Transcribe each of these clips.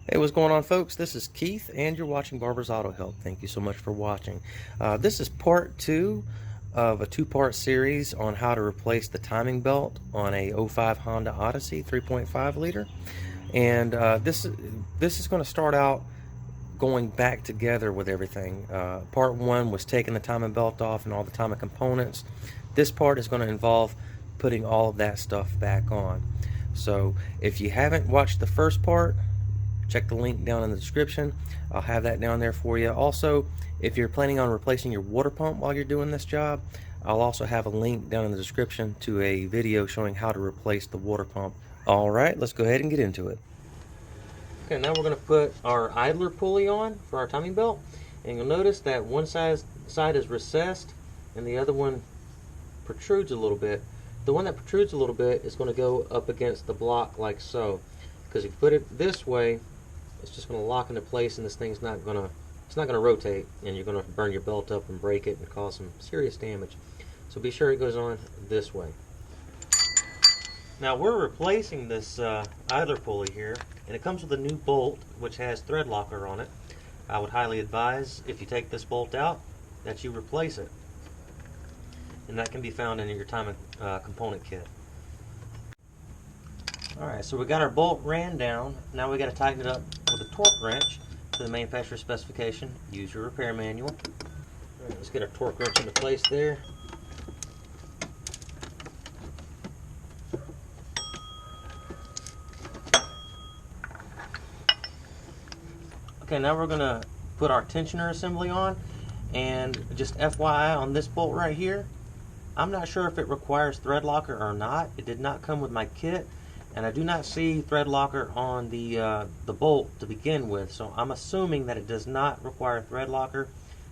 Hey, what's going on, folks? This is Keith, and you're watching Barber's Auto Help. Thank you so much for watching. This is part 2 of a two-part series on how to replace the timing belt on a '05 Honda Odyssey 3.5 liter. And this is going to start out going back together with everything. Part 1 was taking the timing belt off and all the timing components. This part is going to involve putting all of that stuff back on. So if you haven't watched the first part, check the link down in the description. I'll have that down there for you. Also, if you're planning on replacing your water pump while you're doing this job, I'll also have a link down in the description to a video showing how to replace the water pump. Alright, let's go ahead and get into it. Okay, now we're going to put our idler pulley on for our timing belt. And you'll notice that one side is recessed and the other one protrudes a little bit. The one that protrudes a little bit is going to go up against the block like so. Because if you put it this way, it's just going to lock into place, and this thing's not going to rotate, and you're going to burn your belt up and break it and cause some serious damage. So be sure it goes on this way. Now we're replacing this idler pulley here, and it comes with a new bolt which has thread locker on it. I would highly advise, if you take this bolt out, that you replace it, and that can be found in your timing component kit. Alright, so we got our bolt ran down. Now we got to tighten it up with a torque wrench to the manufacturer specification. Use your repair manual. Alright, let's get our torque wrench into place there. Okay, now we're going to put our tensioner assembly on. And just FYI on this bolt right here, I'm not sure if it requires thread locker or not. It did not come with my kit. And I do not see thread locker on the bolt to begin with, so I'm assuming that it does not require thread locker.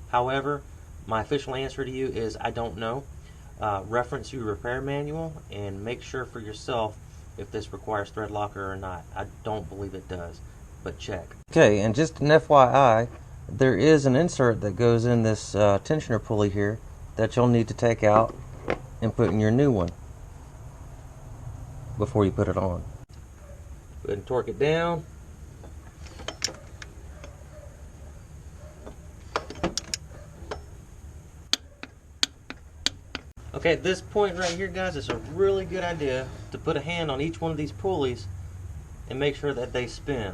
However, my official answer to you is I don't know. Reference your repair manual and make sure for yourself if this requires thread locker or not. I don't believe it does, but check. Okay, and just an FYI, there is an insert that goes in this tensioner pulley here that you'll need to take out and put in your new one before you put it on. Go ahead and torque it down. Okay, at this point right here, guys, it's a really good idea to put a hand on each one of these pulleys and make sure that they spin.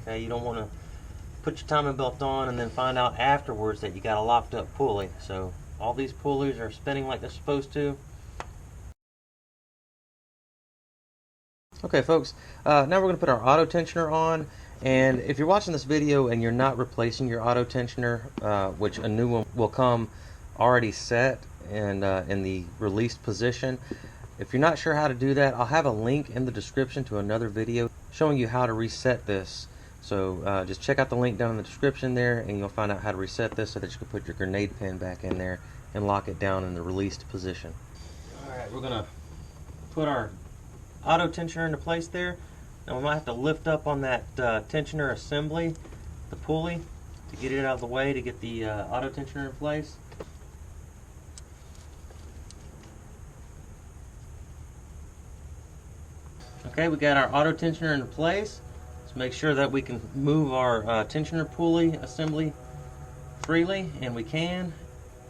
Okay, you don't want to put your timing belt on and then find out afterwards that you got a locked up pulley. So all these pulleys are spinning like they're supposed to. Okay, folks, now we're going to put our auto tensioner on, and if you're watching this video and you're not replacing your auto tensioner, which a new one will come already set and in the released position, if you're not sure how to do that, I'll have a link in the description to another video showing you how to reset this. So just check out the link down in the description there, and you'll find out how to reset this so that you can put your grenade pin back in there and lock it down in the released position. Alright, we're going to put our auto tensioner into place there. Now we might have to lift up on that tensioner assembly, the pulley, to get it out of the way to get the auto tensioner in place. Okay, we got our auto tensioner into place. Let's make sure that we can move our tensioner pulley assembly freely, and we can.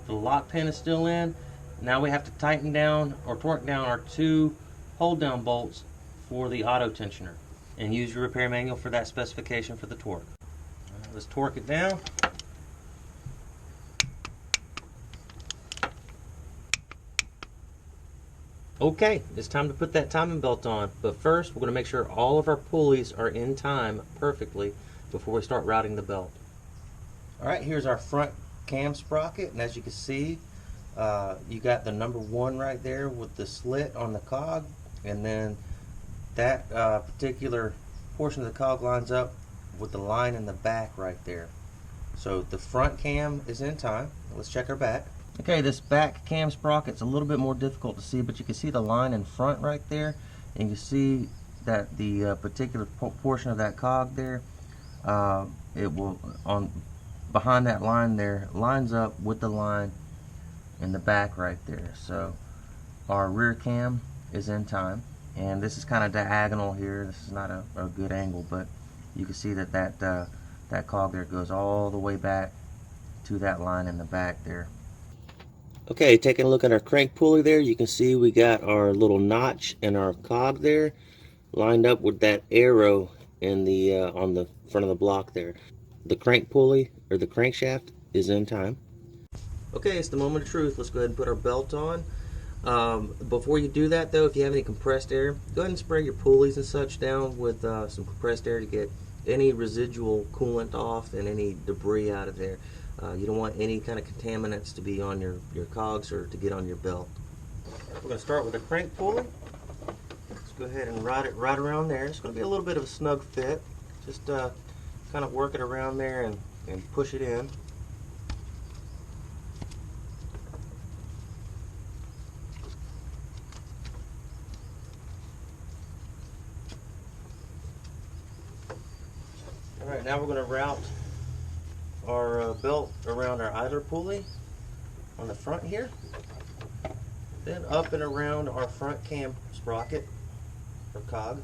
The lock pin is still in. Now we have to tighten down or torque down our two hold down bolts for the auto tensioner, and use your repair manual for that specification for the torque. Let's torque it down. Okay, it's time to put that timing belt on, but first we're going to make sure all of our pulleys are in time perfectly before we start routing the belt. Alright, here's our front cam sprocket, and as you can see, you got the number 1 right there with the slit on the cog, and then that particular portion of the cog lines up with the line in the back right there. So the front cam is in time. Let's check our back. Okay, this back cam sprocket's a little bit more difficult to see, but you can see the line in front right there, and you can see that the particular portion of that cog there, it will behind that line there lines up with the line in the back right there. So our rear cam is in time, and this is kind of diagonal here. This is not a good angle, but you can see that that cog there goes all the way back to that line in the back there. Okay, taking a look at our crank pulley there, you can see we got our little notch in our cog there lined up with that arrow in the on the front of the block there. The crank pulley, or the crankshaft, is in time. Okay, it's the moment of truth. Let's go ahead and put our belt on. Before you do that though, if you have any compressed air, go ahead and spray your pulleys and such down with some compressed air to get any residual coolant off and any debris out of there. You don't want any kind of contaminants to be on your cogs or to get on your belt. We're going to start with a crank pulley. Let's go ahead and ride it right around there. It's going to be a little bit of a snug fit. Just kind of work it around there and push it in. Alright, now we're going to route our belt around our idler pulley on the front here, then up and around our front cam sprocket or cog.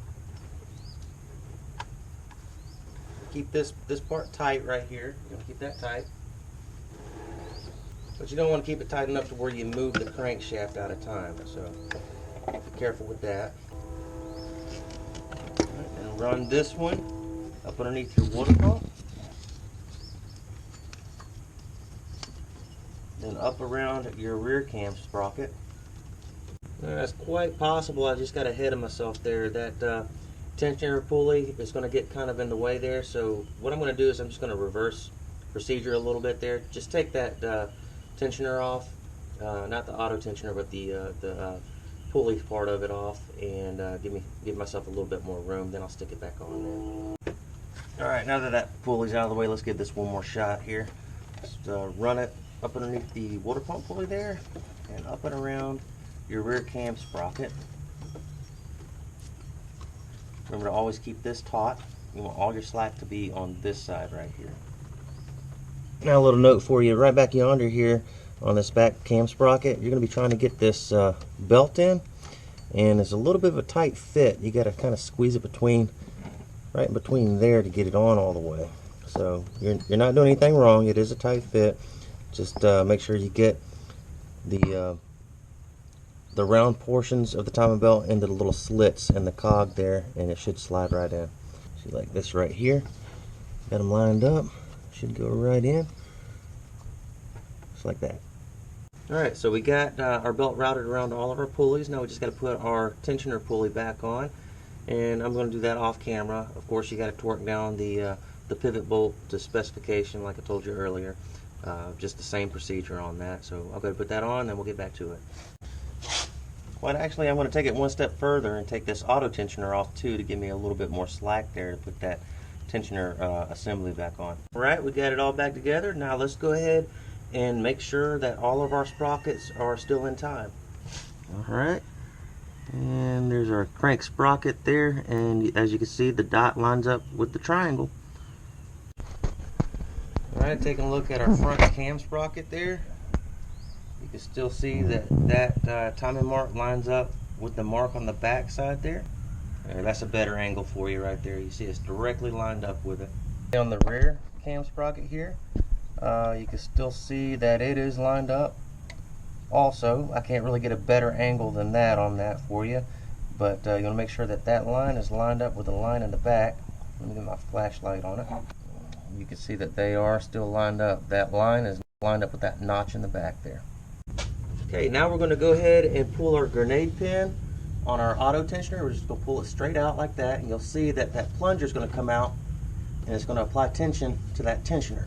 Keep this part tight right here. You're going to keep that tight, but you don't want to keep it tight enough to where you move the crankshaft out of time, so be careful with that. Right, and run this one up underneath your water pump, then up around your rear cam sprocket. That's quite possible I just got ahead of myself there. That tensioner pulley is going to get kind of in the way there, so what I'm going to do is I'm just going to reverse procedure a little bit there. Just take that tensioner off, not the auto tensioner, but the pulley part of it off, and give myself a little bit more room, then I'll stick it back on there. Alright, now that that pulley's out of the way, let's give this one more shot here. Just run it up underneath the water pump pulley there, and up and around your rear cam sprocket. Remember to always keep this taut. You want all your slack to be on this side right here. Now a little note for you, right back yonder here on this back cam sprocket, you're going to be trying to get this belt in, and it's a little bit of a tight fit. You got to kind of squeeze it right in between there to get it on all the way. So you're not doing anything wrong. It is a tight fit. Just make sure you get the round portions of the timing belt into the little slits in the cog there, and it should slide right in. See, like this right here. Got them lined up. Should go right in. Just like that. Alright, so we got our belt routed around all of our pulleys. Now we just got to put our tensioner pulley back on, and I'm going to do that off camera. Of course, you got to torque down the pivot bolt to specification like I told you earlier. Just the same procedure on that. So I'll go put that on, then we'll get back to it. Well, actually, I'm going to take it one step further and take this auto tensioner off too to give me a little bit more slack there to put that tensioner assembly back on. Alright, we got it all back together. Now let's go ahead and make sure that all of our sprockets are still in time. Alright, and there's our crank sprocket there, and as you can see, the dot lines up with the triangle. Alright, taking a look at our front cam sprocket there, you can still see that timing mark lines up with the mark on the back side there. That's a better angle for you right there. You see it's directly lined up with it. On the rear cam sprocket here, you can still see that it is lined up. Also, I can't really get a better angle than that on that for you, but you want to make sure that that line is lined up with the line in the back. Let me get my flashlight on it. You can see that they are still lined up. That line is lined up with that notch in the back there. Okay, now we're going to go ahead and pull our grenade pin on our auto tensioner. We're just going to pull it straight out like that, and you'll see that that plunger is going to come out, and it's going to apply tension to that tensioner.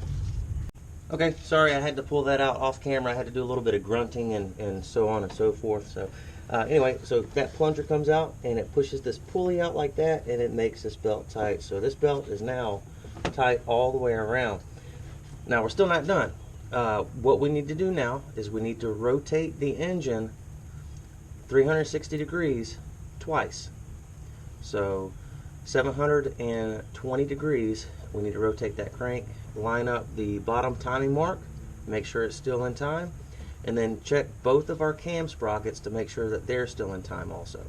Okay, sorry I had to pull that out off camera. I had to do a little bit of grunting and so on and so forth. So anyway, so that plunger comes out and it pushes this pulley out like that, and it makes this belt tight. So this belt is now tight all the way around. Now we're still not done. What we need to do now is we need to rotate the engine 360 degrees twice. So 720 degrees, we need to rotate that crank, line up the bottom timing mark, make sure it's still in time, and then check both of our cam sprockets to make sure that they're still in time also.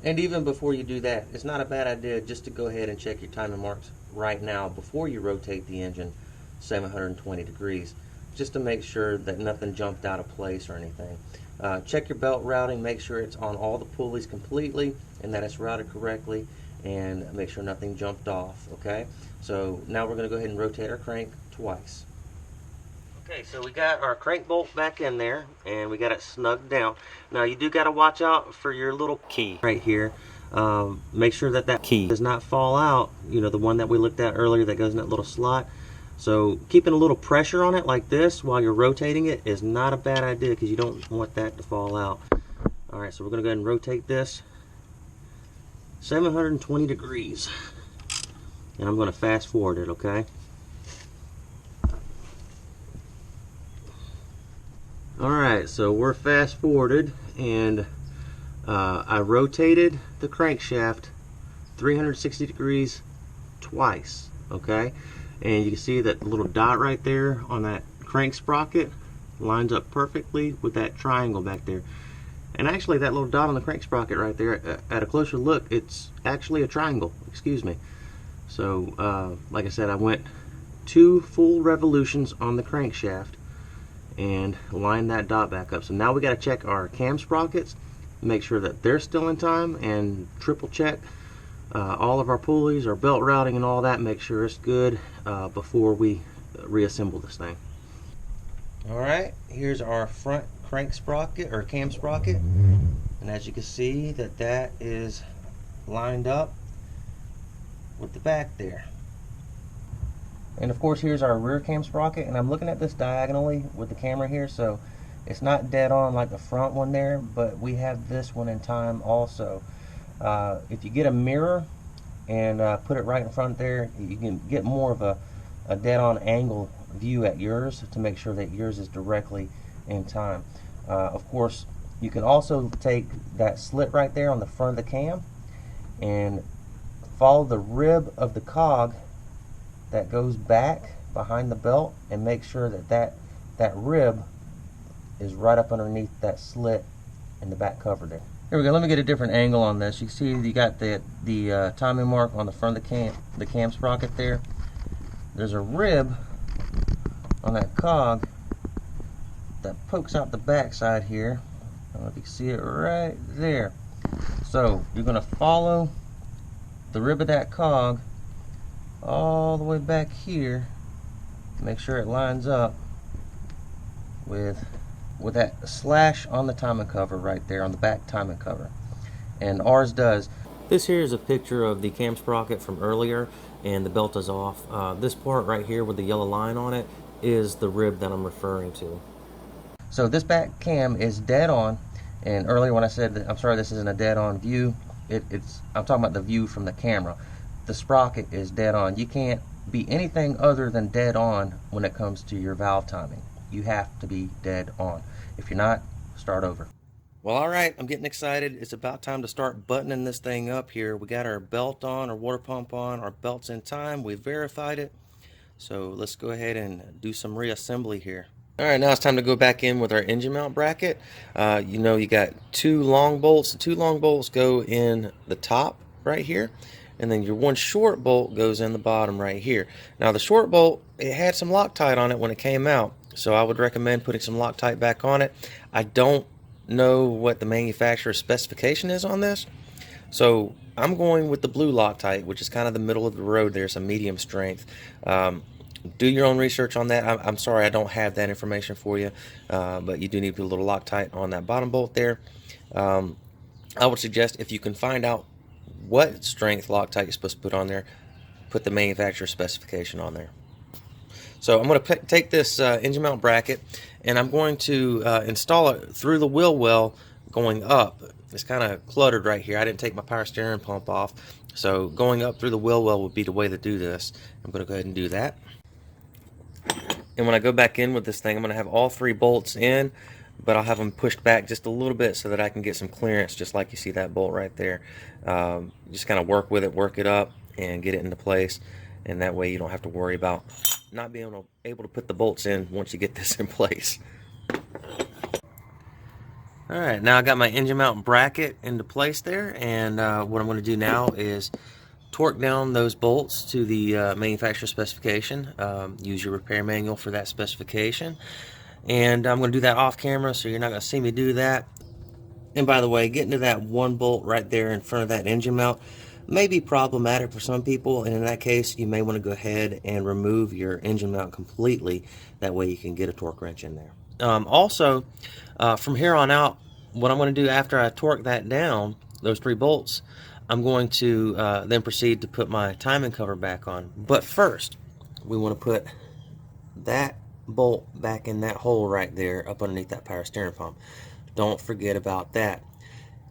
And even before you do that, it's not a bad idea just to go ahead and check your timing marks right now before you rotate the engine 720 degrees, just to make sure that nothing jumped out of place or anything. Check your belt routing, make sure it's on all the pulleys completely and that it's routed correctly, and make sure nothing jumped off, okay? So now we're going to go ahead and rotate our crank twice. Okay, so we got our crank bolt back in there and we got it snugged down. Now you do got to watch out for your little key right here. Make sure that that key does not fall out, you know, the one that we looked at earlier that goes in that little slot. So keeping a little pressure on it like this while you're rotating it is not a bad idea, because you don't want that to fall out. Alright, so we're going to go ahead and rotate this 720 degrees. And I'm going to fast forward it, okay? Alright, so we're fast forwarded, and I rotated the crankshaft 360 degrees twice, okay? And you can see that little dot right there on that crank sprocket lines up perfectly with that triangle back there. And actually that little dot on the crank sprocket right there, at a closer look, it's actually a triangle, excuse me. So like I said, I went 2 full revolutions on the crankshaft and line that dot back up. So now we got to check our cam sprockets, make sure that they're still in time, and triple check all of our pulleys, our belt routing and all that, make sure it's good before we reassemble this thing. Alright, here's our front crank sprocket or cam sprocket, and as you can see that is lined up with the back there. And of course here's our rear cam sprocket, and I'm looking at this diagonally with the camera here, so it's not dead on like the front one there, but we have this one in time also. If you get a mirror and put it right in front there, you can get more of a dead on angle view at yours to make sure that yours is directly in time. Of course you can also take that slit right there on the front of the cam and follow the rib of the cog that goes back behind the belt, and make sure that rib is right up underneath that slit in the back cover there. Here we go. Let me get a different angle on this. You see you got the timing mark on the front of the cam sprocket there. There's a rib on that cog that pokes out the back side here. I don't know if you can see it right there. So you're going to follow the rib of that cog all the way back here. Make sure it lines up with that slash on the timing cover right there, on the back timing cover. And ours does. This here is a picture of the cam sprocket from earlier, and the belt is off. This part right here with the yellow line on it is the rib that I'm referring to. So this back cam is dead on, and earlier when I said that, I'm sorry this isn't a dead on view, I'm talking about the view from the camera. The sprocket is dead on. You can't be anything other than dead on when it comes to your valve timing. You have to be dead on. If you're not, start over. Well, alright, I'm getting excited. It's about time to start buttoning this thing up here. We got our belt on, our water pump on, our belt's in time, we verified it. So let's go ahead and do some reassembly here. Alright, now it's time to go back in with our engine mount bracket. You know, you got 2 long bolts. The 2 long bolts go in the top right here, and then your 1 short bolt goes in the bottom right here. Now the short bolt, it had some Loctite on it when it came out, so I would recommend putting some Loctite back on it. I don't know what the manufacturer's specification is on this, so I'm going with the blue Loctite, which is kind of the middle of the road there, some medium strength. Do your own research on that. I'm sorry I don't have that information for you, but you do need to put a little Loctite on that bottom bolt there. I would suggest, if you can find out what strength Loctite you're supposed to put on there, put the manufacturer's specification on there. So I'm going to take this engine mount bracket, and I'm going to install it through the wheel well going up. It's kind of cluttered right here. I didn't take my power steering pump off, so going up through the wheel well would be the way to do this. I'm going to go ahead and do that. And when I go back in with this thing, I'm going to have all 3 bolts in, but I'll have them pushed back just a little bit so that I can get some clearance, just like you see that bolt right there. Just kind of work with it, work it up, and get it into place, and that way you don't have to worry about not being able to put the bolts in once you get this in place. Alright, now I got my engine mount bracket into place there, and what I'm going to do now is torque down those bolts to the manufacturer specification. Use your repair manual for that specification, and I'm going to do that off camera, so you're not going to see me do that. And by the way, getting to that one bolt right there in front of that engine mount may be problematic for some people, and in that case you may want to go ahead and remove your engine mount completely. That way you can get a torque wrench in there. Also, from here on out, what I'm going to do after I torque that down, those 3 bolts, I'm going to then proceed to put my timing cover back on. But first, we want to put that bolt back in that hole right there up underneath that power steering pump. Don't forget about that,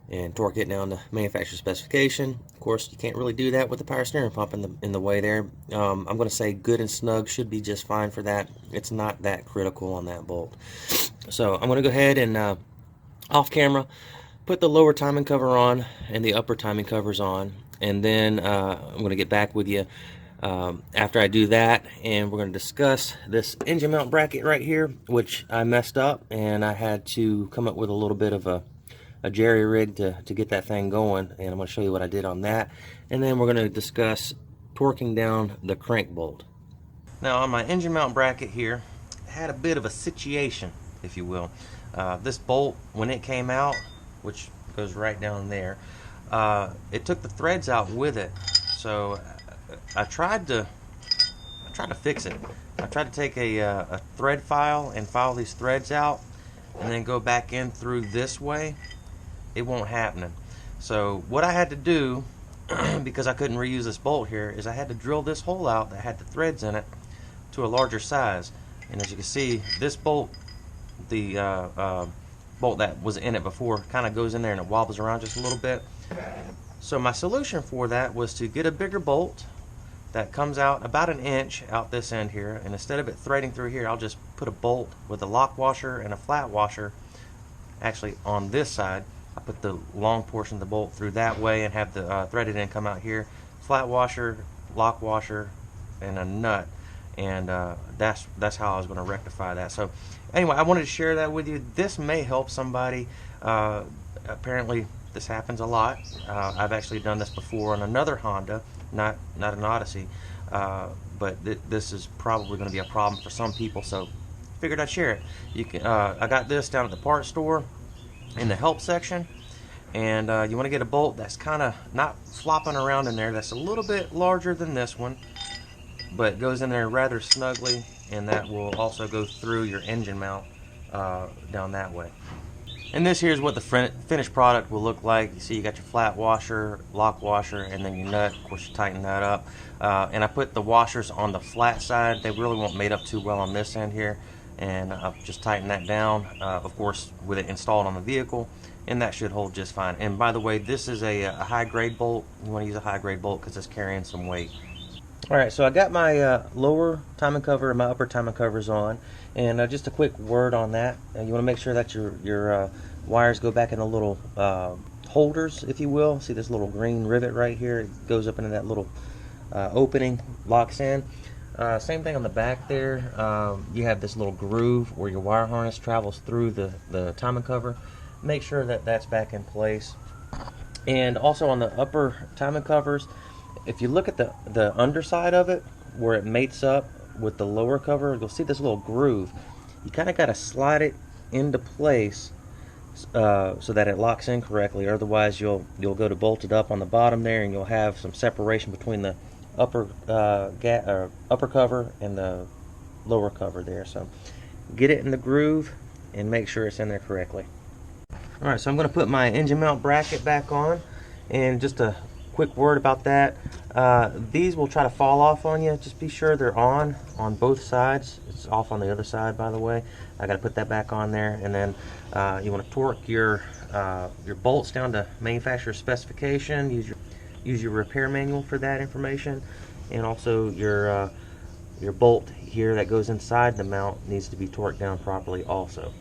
and torque it down to manufacturer specification. Of course, you can't really do that with the power steering pump in the way there. I'm going to say good and snug should be just fine for that. It's not that critical on that bolt. So I'm going to go ahead and off camera put the lower timing cover on and the upper timing covers on, and then I'm going to get back with you after I do that, and we're going to discuss this engine mount bracket right here, which I messed up, and I had to come up with a little bit of a jerry rig to get that thing going, and I'm going to show you what I did on that, and then we're going to discuss torquing down the crank bolt. Now on my engine mount bracket here, I had a bit of a situation, if you will. This bolt, when it came out, which goes right down there, it took the threads out with it. So I tried to fix it. I tried to take a thread file and file these threads out, and then go back in through this way. It won't happen. So what I had to do, because I couldn't reuse this bolt here, is I had to drill this hole out that had the threads in it to a larger size. And as you can see, this bolt, the bolt that was in it before, kind of goes in there and it wobbles around just a little bit. So my solution for that was to get a bigger bolt that comes out about 1 inch out this end here, and instead of it threading through here, I'll just put a bolt with a lock washer and a flat washer actually on this side. I put the long portion of the bolt through that way and have the threaded end come out here. Flat washer, lock washer, and a nut, and that's how I was going to rectify that. So anyway, I wanted to share that with you. This may help somebody. Apparently this happens a lot. I've actually done this before on another Honda, not an Odyssey, but this is probably going to be a problem for some people, so figured I'd share it. You can I got this down at the parts store in the help section, and you want to get a bolt that's kind of not flopping around in there, that's a little bit larger than this one, but goes in there rather snugly, and that will also go through your engine mount down that way. And this here is what the finished product will look like. You see you got your flat washer, lock washer, and then your nut. Of course, you tighten that up. And I put the washers on the flat side. They really won't mate up too well on this end here. And I've just tightened that down, of course, with it installed on the vehicle. And that should hold just fine. And by the way, this is a high-grade bolt. You want to use a high-grade bolt because it's carrying some weight. Alright, so I got my lower timing cover and my upper timing covers on, and just a quick word on that. You want to make sure that your wires go back in the little holders, if you will. See this little green rivet right here? It goes up into that little opening, locks in. Same thing on the back there. You have this little groove where your wire harness travels through the timing cover. Make sure that that's back in place. And also on the upper timing covers, if you look at the underside of it, where it mates up with the lower cover, you'll see this little groove. You kind of got to slide it into place so that it locks in correctly. Otherwise, you'll go to bolt it up on the bottom there, and you'll have some separation between the upper cover and the lower cover there. So get it in the groove and make sure it's in there correctly. All right, so I'm going to put my engine mount bracket back on, and just a quick word about that. These will try to fall off on you. Just be sure they're on both sides. It's off on the other side, by the way. I got to put that back on there, and then you want to torque your bolts down to manufacturer specification. Use your repair manual for that information, and also your bolt here that goes inside the mount needs to be torqued down properly also.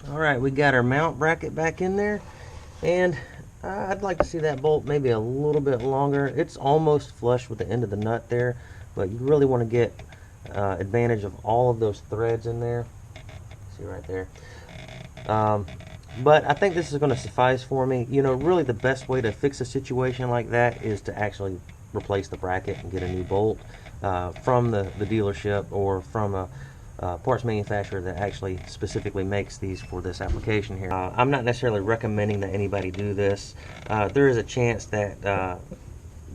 All right, we got our mount bracket back in there, and I'd like to see that bolt maybe a little bit longer. It's almost flush with the end of the nut there, but you really want to get advantage of all of those threads in there. See right there. But I think this is going to suffice for me. You know, really the best way to fix a situation like that is to actually replace the bracket and get a new bolt from the dealership or from a parts manufacturer that actually specifically makes these for this application here. I'm not necessarily recommending that anybody do this. There is a chance that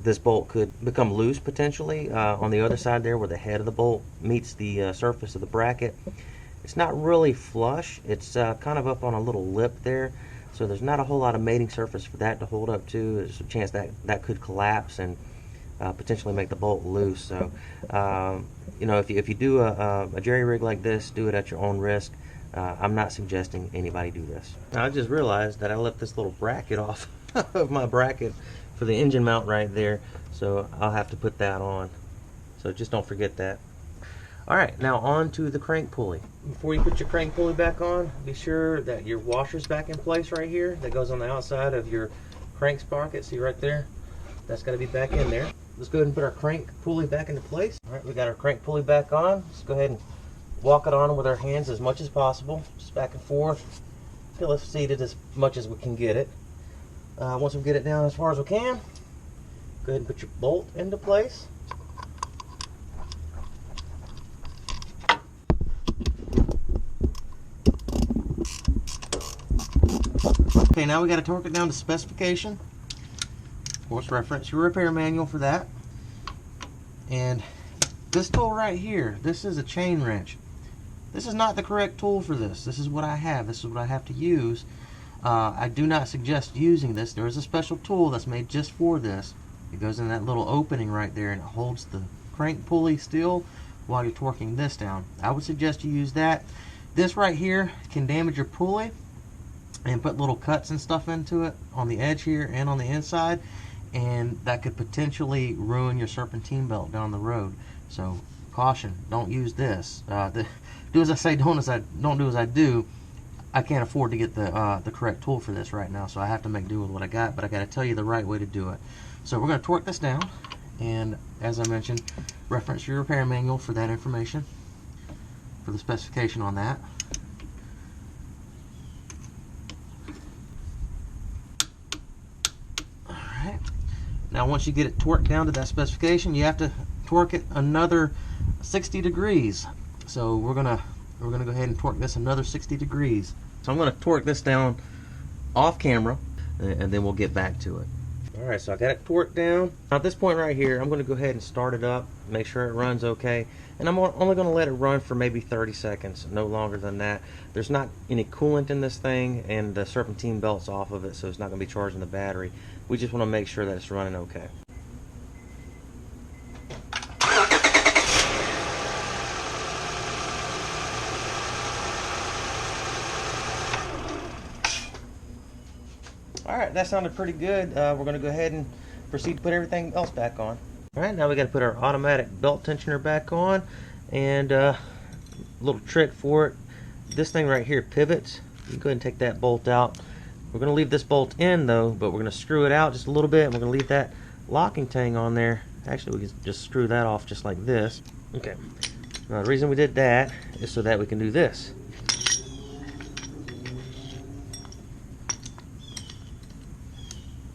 this bolt could become loose potentially on the other side there where the head of the bolt meets the surface of the bracket. It's not really flush. It's kind of up on a little lip there, so there's not a whole lot of mating surface for that to hold up to. There's a chance that that could collapse and potentially make the bolt loose. So you know, if you do a jerry rig like this, do it at your own risk. I'm not suggesting anybody do this. Now, I just realized that I left this little bracket off of my bracket for the engine mount right there, so I'll have to put that on. So just don't forget that. Alright, now on to the crank pulley. Before you put your crank pulley back on, be sure that your washer's back in place right here. That goes on the outside of your crank sprocket. See right there? That's got to be back in there. Let's go ahead and put our crank pulley back into place. Alright, we got our crank pulley back on. Let's go ahead and walk it on with our hands as much as possible. Just back and forth till it's seated as much as we can get it. Once we get it down as far as we can, go ahead and put your bolt into place. Okay, now we got to torque it down to specification. Of course, reference your repair manual for that. And this tool right here, this is a chain wrench. This is not the correct tool for this. This is what I have. This is what I have to use. I do not suggest using this. There is a special tool that's made just for this. It goes in that little opening right there and it holds the crank pulley still while you're torquing this down. I would suggest you use that. This right here can damage your pulley and put little cuts and stuff into it on the edge here and on the inside, and that could potentially ruin your serpentine belt down the road. So caution, don't use this. Do as I say, don't do as I do. I can't afford to get the correct tool for this right now, so I have to make do with what I got, but I got to tell you the right way to do it. So we're going to torque this down, and as I mentioned, reference your repair manual for that information, for the specification on that. Now once you get it torqued down to that specification, you have to torque it another 60 degrees. So we're gonna go ahead and torque this another 60 degrees. So I'm gonna torque this down off camera and then we'll get back to it. Alright, so I got it torqued down. Now at this point right here, I'm gonna go ahead and start it up, make sure it runs okay. And I'm only gonna let it run for maybe 30 seconds, no longer than that. There's not any coolant in this thing and the serpentine belt's off of it, so it's not gonna be charging the battery. We just want to make sure that it's running okay. Alright, that sounded pretty good. We're going to go ahead and proceed to put everything else back on. Alright, now we got to put our automatic belt tensioner back on. And a little trick for it. This thing right here pivots. You can go ahead and take that bolt out. We're going to leave this bolt in though, but we're going to screw it out just a little bit, and we're going to leave that locking tang on there. Actually, we can just screw that off just like this. Okay. Now the reason we did that is so that we can do this.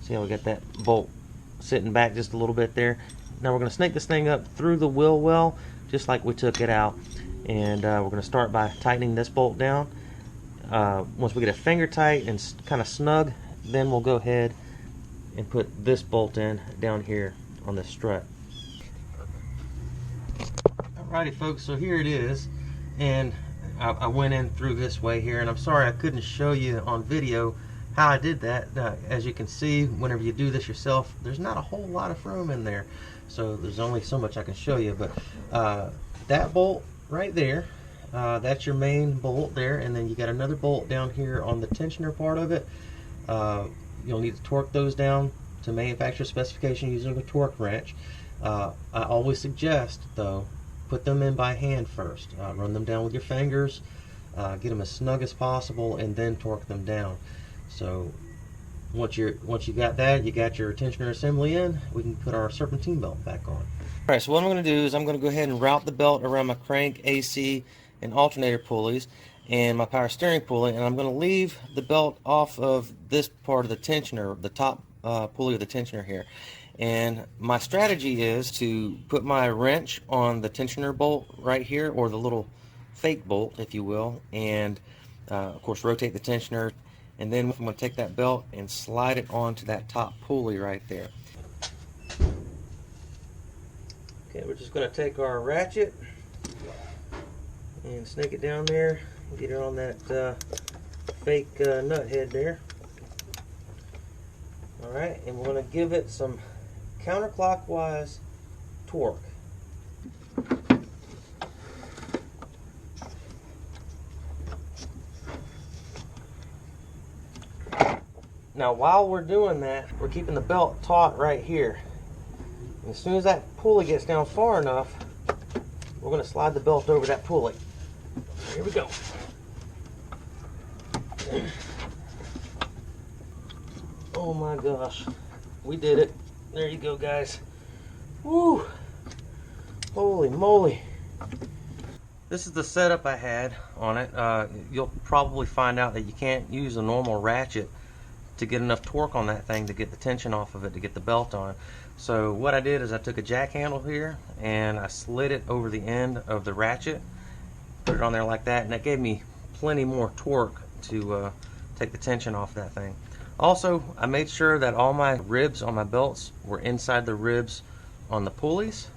See how we got that bolt sitting back just a little bit there? Now we're going to snake this thing up through the wheel well, just like we took it out. And we're going to start by tightening this bolt down. Once we get it finger tight and kind of snug, then we'll go ahead and put this bolt in down here on the strut. Alrighty folks, so here it is, and I went in through this way here, and I'm sorry I couldn't show you on video how I did that. As you can see, whenever you do this yourself, there's not a whole lot of room in there, so there's only so much I can show you. But that bolt right there, that's your main bolt there, and then you got another bolt down here on the tensioner part of it. You'll need to torque those down to manufacturer specification using a torque wrench. I always suggest though, put them in by hand first. Run them down with your fingers, get them as snug as possible, and then torque them down. So once you got that, you got your tensioner assembly in, we can put our serpentine belt back on. Alright, so what I'm going to do is I'm going to go ahead and route the belt around my crank, AC, and alternator pulleys, and my power steering pulley, and I'm going to leave the belt off of this part of the tensioner, the top pulley of the tensioner here. And my strategy is to put my wrench on the tensioner bolt right here, or the little fake bolt, if you will, and of course rotate the tensioner, and then I'm going to take that belt and slide it onto that top pulley right there. Okay, we're just going to take our ratchet and snake it down there and get it on that fake nut head there. Alright, and we're going to give it some counterclockwise torque. Now while we're doing that, we're keeping the belt taut right here. And as soon as that pulley gets down far enough, we're going to slide the belt over that pulley. Here we go. Oh my gosh, we did it. There you go, guys. Woo! Holy moly. This is the setup I had on it. You'll probably find out that you can't use a normal ratchet to get enough torque on that thing to get the tension off of it to get the belt on. So what I did is I took a jack handle here and I slid it over the end of the ratchet, put it on there like that, and that gave me plenty more torque to take the tension off that thing. Also, I made sure that all my ribs on my belts were inside the ribs on the pulleys,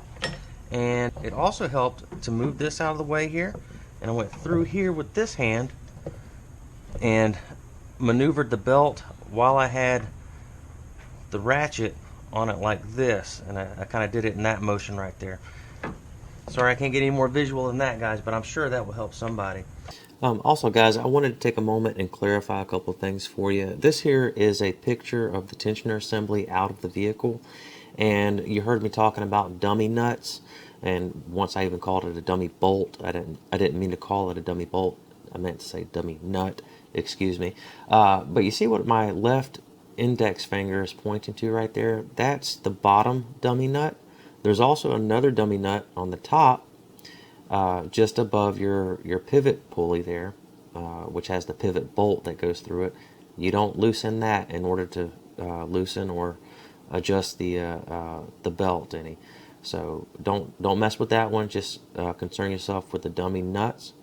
and it also helped to move this out of the way here, and I went through here with this hand and maneuvered the belt while I had the ratchet on it like this, and I kind of did it in that motion right there. Sorry I can't get any more visual than that, guys, but I'm sure that will help somebody. Also, guys, I wanted to take a moment and clarify a couple of things for you. This here is a picture of the tensioner assembly out of the vehicle, and you heard me talking about dummy nuts, and once I even called it a dummy bolt. I didn't mean to call it a dummy bolt. I meant to say dummy nut, excuse me. But you see what my left index finger is pointing to right there? That's the bottom dummy nut. There's also another dummy nut on the top, just above your pivot pulley there, which has the pivot bolt that goes through it. You don't loosen that in order to loosen or adjust the belt any. So don't mess with that one. Just concern yourself with the dummy nuts.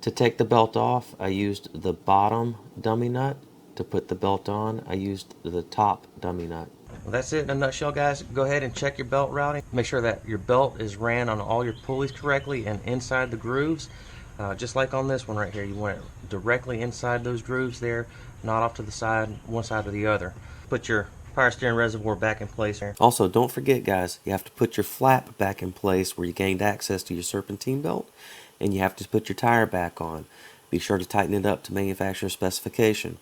To take the belt off, I used the bottom dummy nut. To put the belt on, I used the top dummy nut. Well, that's it in a nutshell, guys. Go ahead and check your belt routing. Make sure that your belt is ran on all your pulleys correctly and inside the grooves. Just like on this one right here, you want it directly inside those grooves there, not off to the side, one side or the other. Put your power steering reservoir back in place here. Also, don't forget, guys, you have to put your flap back in place where you gained access to your serpentine belt, and you have to put your tire back on. Be sure to tighten it up to manufacturer specification.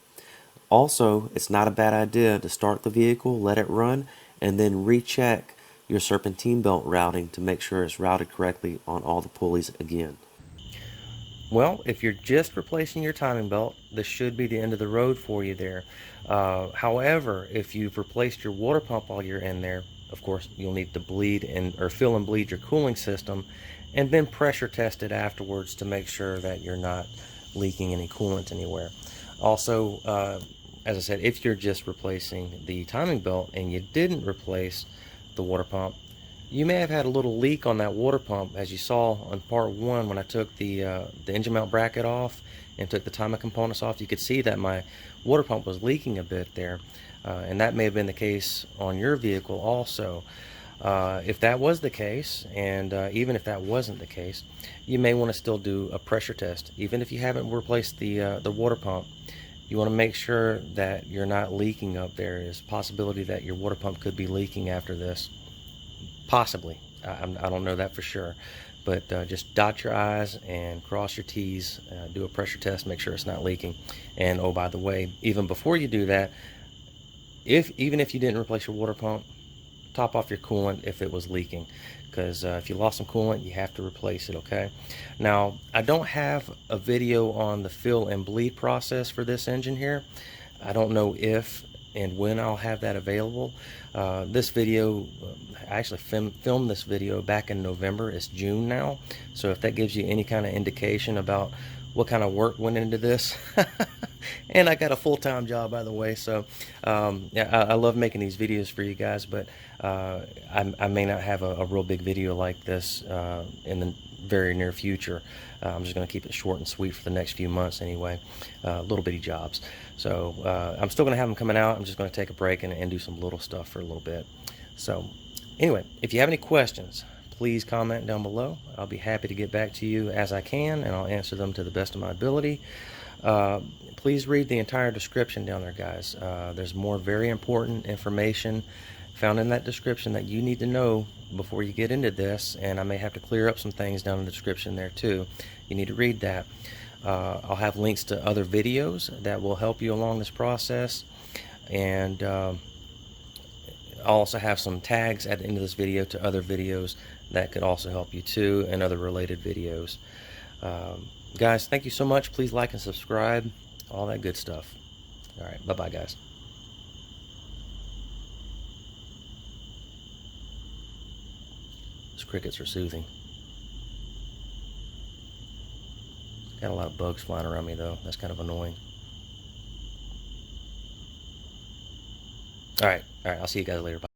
Also, it's not a bad idea to start the vehicle, let it run, and then recheck your serpentine belt routing to make sure it's routed correctly on all the pulleys again. Well, if you're just replacing your timing belt, this should be the end of the road for you there. However, if you've replaced your water pump while you're in there, of course, you'll need to fill and bleed your cooling system, and then pressure test it afterwards to make sure that you're not leaking any coolant anywhere. Also, as I said, if you're just replacing the timing belt and you didn't replace the water pump, you may have had a little leak on that water pump, as you saw on part 1 when I took the engine mount bracket off and took the timing components off. You could see that my water pump was leaking a bit there, and that may have been the case on your vehicle also. If that was the case, and even if that wasn't the case, you may want to still do a pressure test. Even if you haven't replaced the water pump, you want to make sure that you're not leaking up there. There's a possibility that your water pump could be leaking after this. Possibly. I don't know that for sure. But just dot your I's and cross your T's. Do a pressure test, make sure it's not leaking. And oh, by the way, even before you do that, even if you didn't replace your water pump, top off your coolant if it was leaking, because if you lost some coolant, you have to replace it. Okay, now I don't have a video on the fill and bleed process for this engine here. I don't know if and when I'll have that available. This video, I actually filmed this video back in November. It's June now, so if that gives you any kind of indication about what kind of work went into this. And I got a full-time job, by the way, so yeah, I love making these videos for you guys, but I may not have a real big video like this in the very near future. I'm just going to keep it short and sweet for the next few months anyway. Little bitty jobs. So I'm still going to have them coming out. I'm just going to take a break and do some little stuff for a little bit. So anyway, if you have any questions, please comment down below. I'll be happy to get back to you as I can, and I'll answer them to the best of my ability. Please read the entire description down there, guys. There's more very important information found in that description that you need to know before you get into this, and I may have to clear up some things down in the description there too. You need to read that. I'll have links to other videos that will help you along this process, and I'll also have some tags at the end of this video to other videos that could also help you too, and other related videos. Guys, thank you so much. Please like and subscribe, all that good stuff. All right, bye-bye, guys. Those crickets are soothing. Got a lot of bugs flying around me though. That's kind of annoying. All right, I'll see you guys later. Bye.